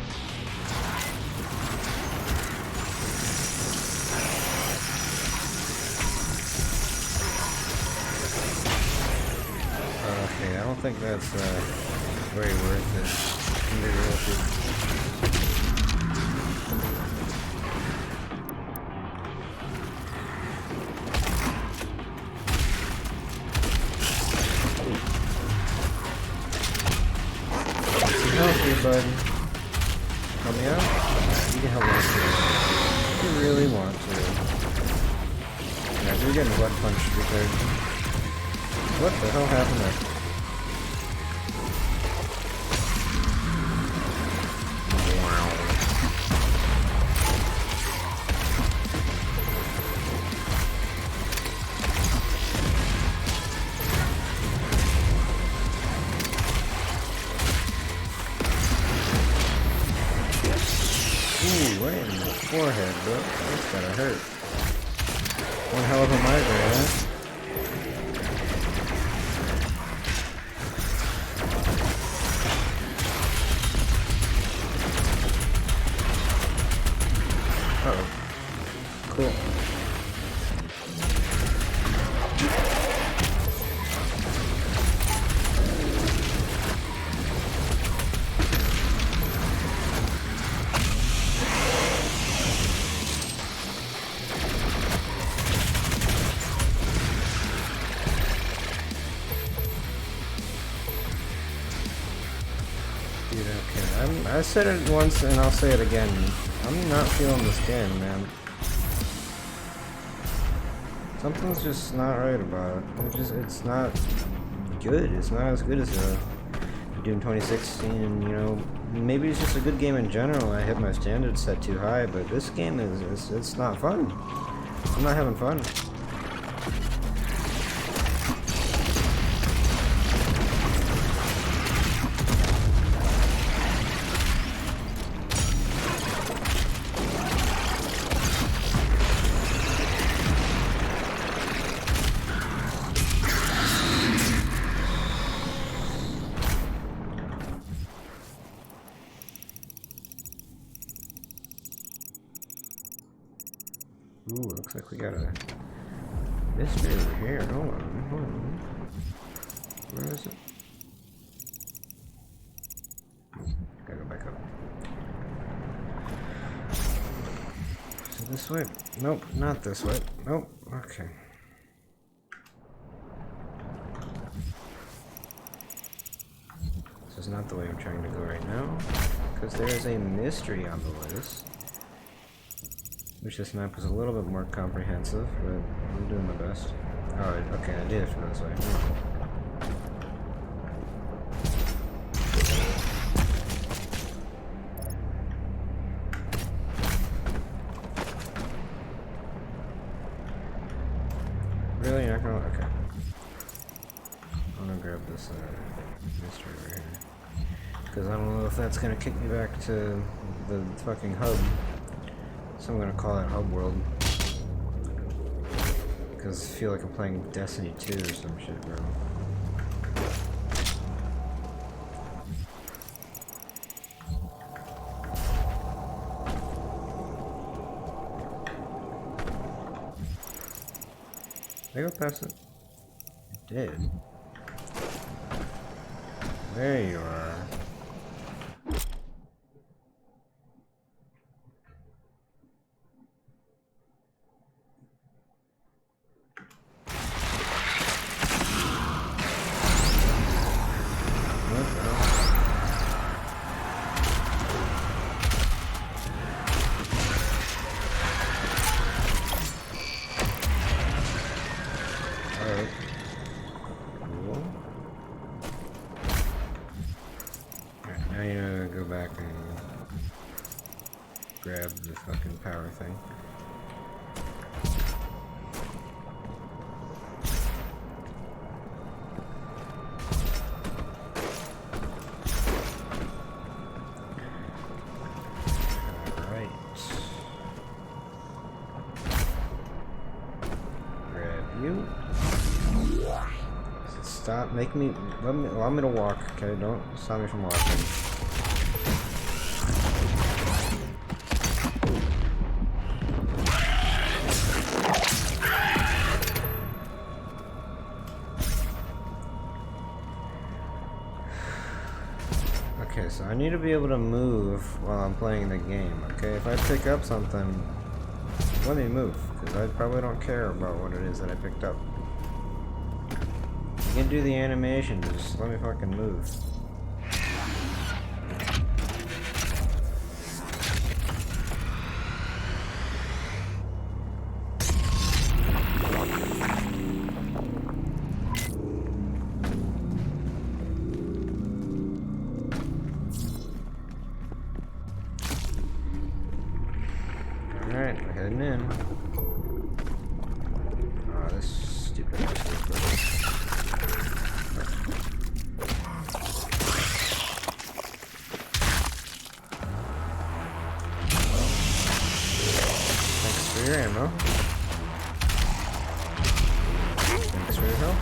Okay, I don't think that's very worth it. To be real with you. Help you, bud. Help me out? You can help me out if you really want to. Yeah, we're getting butt punched because... What the hell happened there? right in the forehead, bro. That's gotta hurt. One hell of a migraine, huh? Uh-oh. Cool. Dude, okay. I said it once and I'll say it again. I'm not feeling this game, man. Something's just not right about it. It's not good. It's not as good as Doom 2016, and you know, maybe it's just a good game in general. I hit my standards set too high, but this game it's not fun. I'm not having fun. Ooh, looks like we got a mystery over here. Hold on. Where is it? Gotta go back up. Is it this way? Nope, not this way. Nope, okay. This is not the way I'm trying to go right now, because there is a mystery on the list. Wish this map was a little bit more comprehensive, but I'm doing my best. Oh, okay, I did have to go this way. Really? You're not gonna... Okay. I'm gonna grab this mystery right here. Because I don't know if that's gonna kick me back to the fucking hub. So I'm gonna call it Hub World. Because I feel like I'm playing Destiny 2 or some shit, bro. Did I go past it? I did. There you are. Grab the fucking power thing. Alright. Grab you. Stop making me allow me to walk, okay? Don't stop me from walking. Okay, so I need to be able to move while I'm playing the game, okay? If I pick up something, let me move, because I probably don't care about what it is that I picked up. You can do the animation, just let me fucking move. Alright, we're heading in. Oh, this stupid for your ammo. Thanks for your help.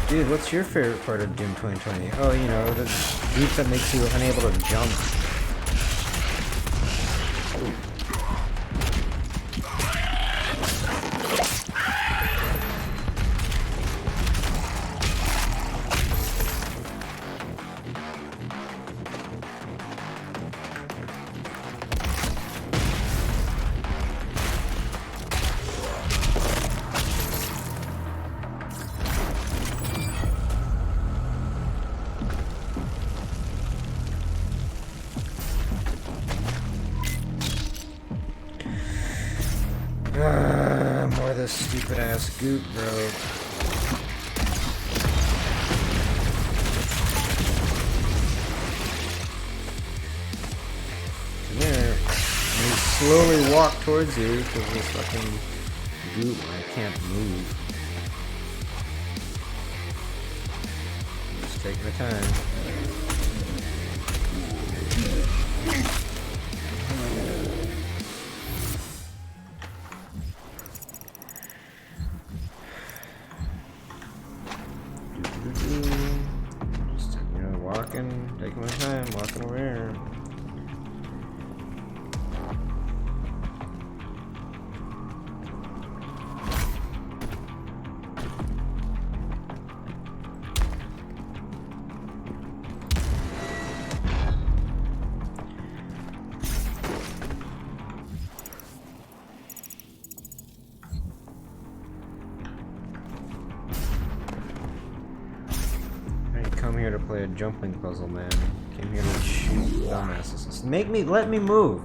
Dude, what's your favorite part of Doom 2020? Oh, you know, the group that makes you unable to jump. More of this stupid ass goop, bro. Come here. And we slowly walk towards you because of this fucking goop. I can't move. Just take my time. Just, you know, taking my time, walking over here. Come here to play a jumping puzzle, man. Came here to shoot dumbasses. Let me move.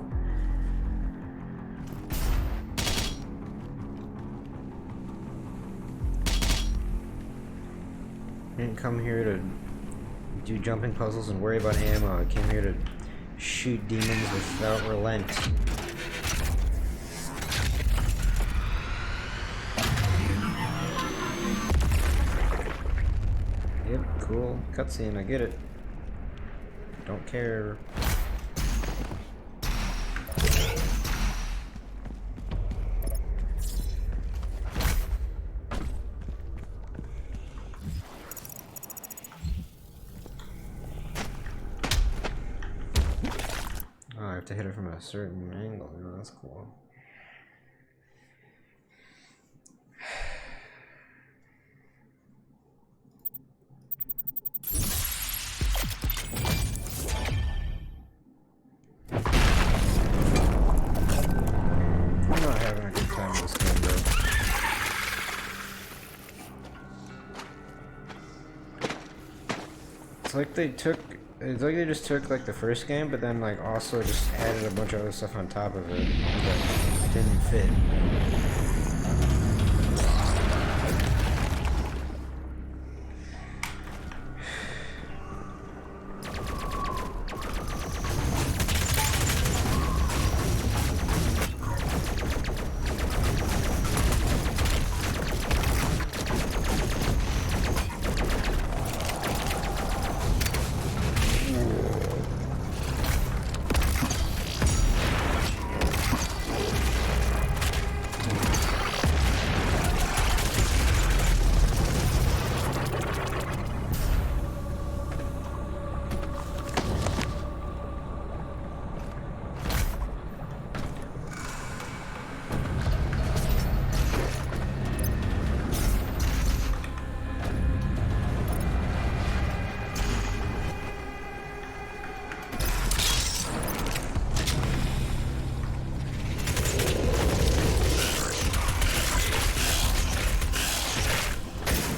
Didn't come here to do jumping puzzles and worry about ammo. I came here to shoot demons without relent. Yep, cool. Cutscene, I get it. Don't care. Oh, I have to hit it from a certain angle. Oh, that's cool. It's like they just took like the first game, but then like also just added a bunch of other stuff on top of it that didn't fit.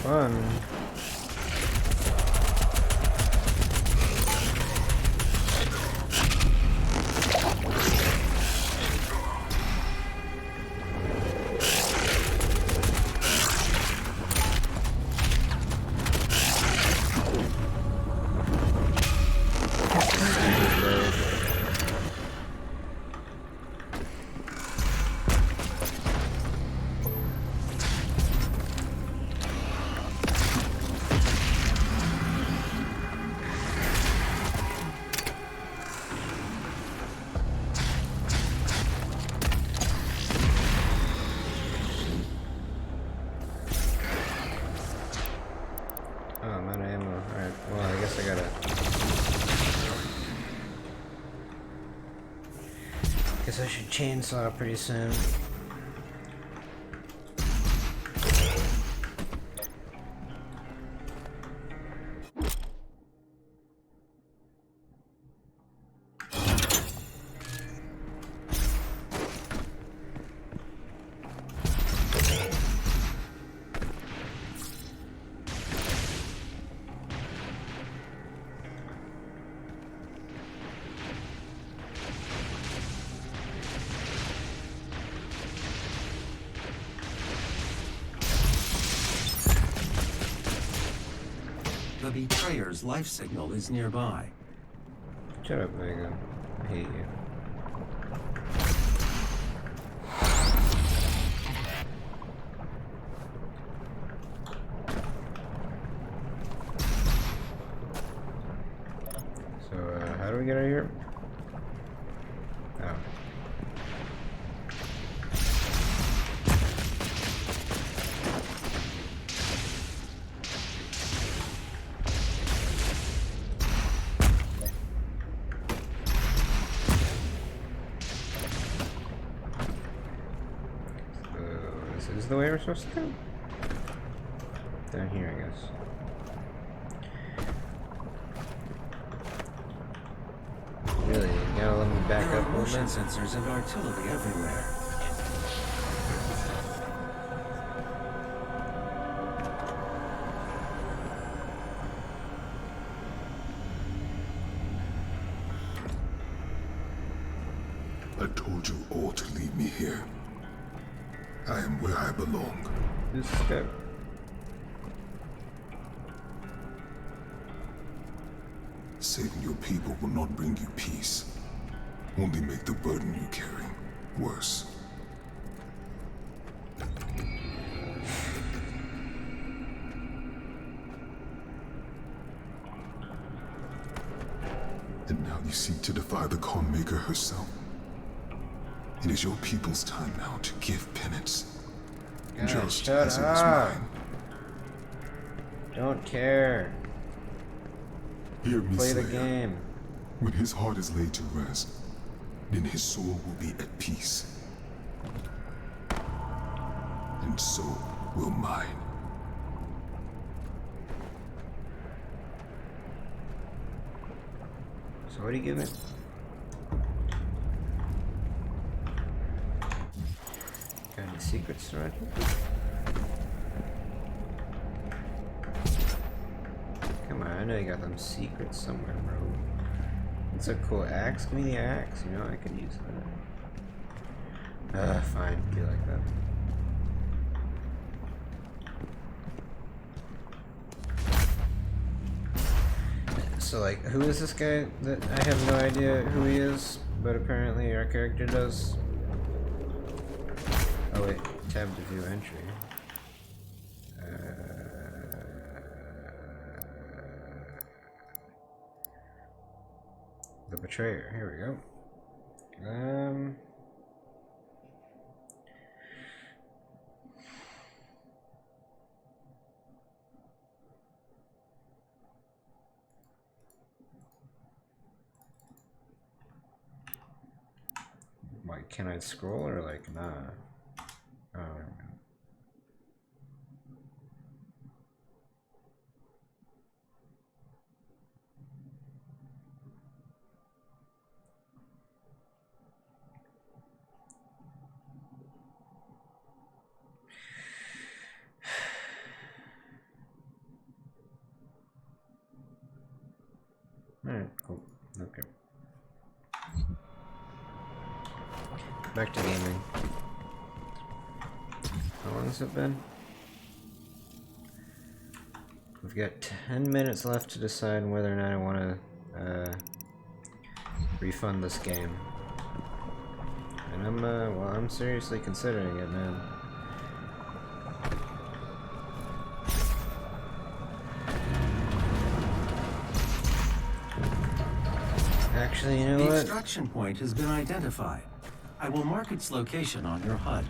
Fun. Guess I should chainsaw pretty soon. The betrayer's life signal is nearby. Shut up, Vega. I hate you. So, how do we get out of here? Oh. This is the way we're supposed to go? Down here, I guess. Really, you gotta let me back There up are a little motion bit? sensors and artillery everywhere. I told you all to leave me here. I am where I belong. Who's this guy? Saving your people will not bring you peace. Only make the burden you carry worse. And now you seek to defy the Khan Maker herself. It is your people's time now to give penance. God, Just shut as it was up. mine. Don't care. Hear me, Play the Slayer. game. When his heart is laid to rest, then his soul will be at peace. And so will mine. So what do you give it? Got any secrets around here? Come on, I know you got them secrets somewhere, bro. It's a cool axe. Give me the axe, you know, I could use that. Fine, be like that. So, like, who is this guy that I have no idea who he is, but apparently our character does? Oh wait, tab to view entry. The Betrayer, here we go. Like, can I scroll or like, nah? Oh, there we go. Alright, cool. Okay. Back to gaming. How long has it been? We've got 10 minutes left to decide whether or not I want to refund this game. And I'm seriously considering it, man. Actually, you know The what? extraction point has been identified. I will mark its location on your HUD.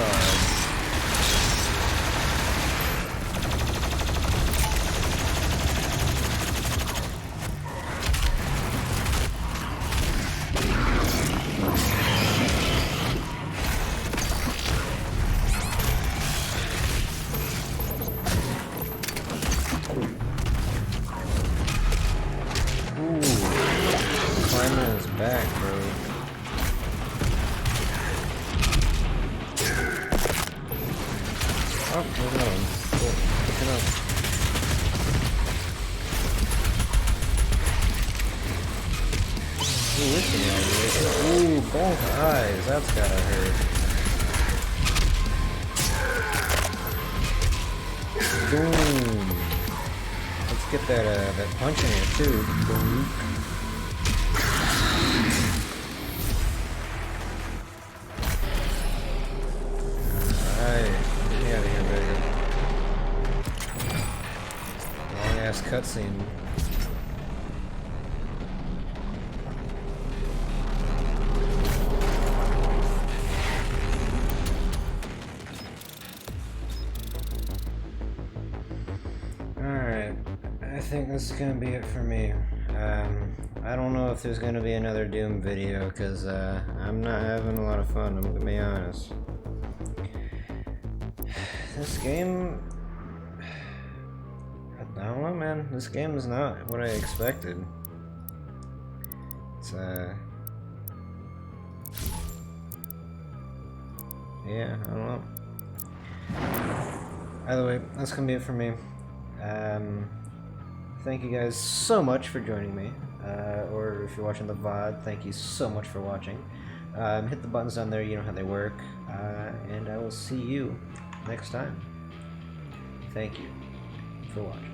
god. Climbing his back, bro. Oh, there's another one. Cool. Picking up. Ooh, this thing aggravating. Ooh, both eyes. That's gotta hurt. Boom. Let's get that punch in here too. Boom. Alright, get me out of here, baby. Long ass cutscene. Alright, I think this is gonna be it for me. I don't know if there's gonna be another Doom video, because I'm not having a lot of fun, I'm gonna be honest. This game... I don't know, man. This game is not what I expected. It's, yeah, I don't know. Either way, that's gonna be it for me. Thank you guys so much for joining me. Or if you're watching the VOD, thank you so much for watching. Hit the buttons down there, you know how they work. And I will see you next time. Thank you for watching.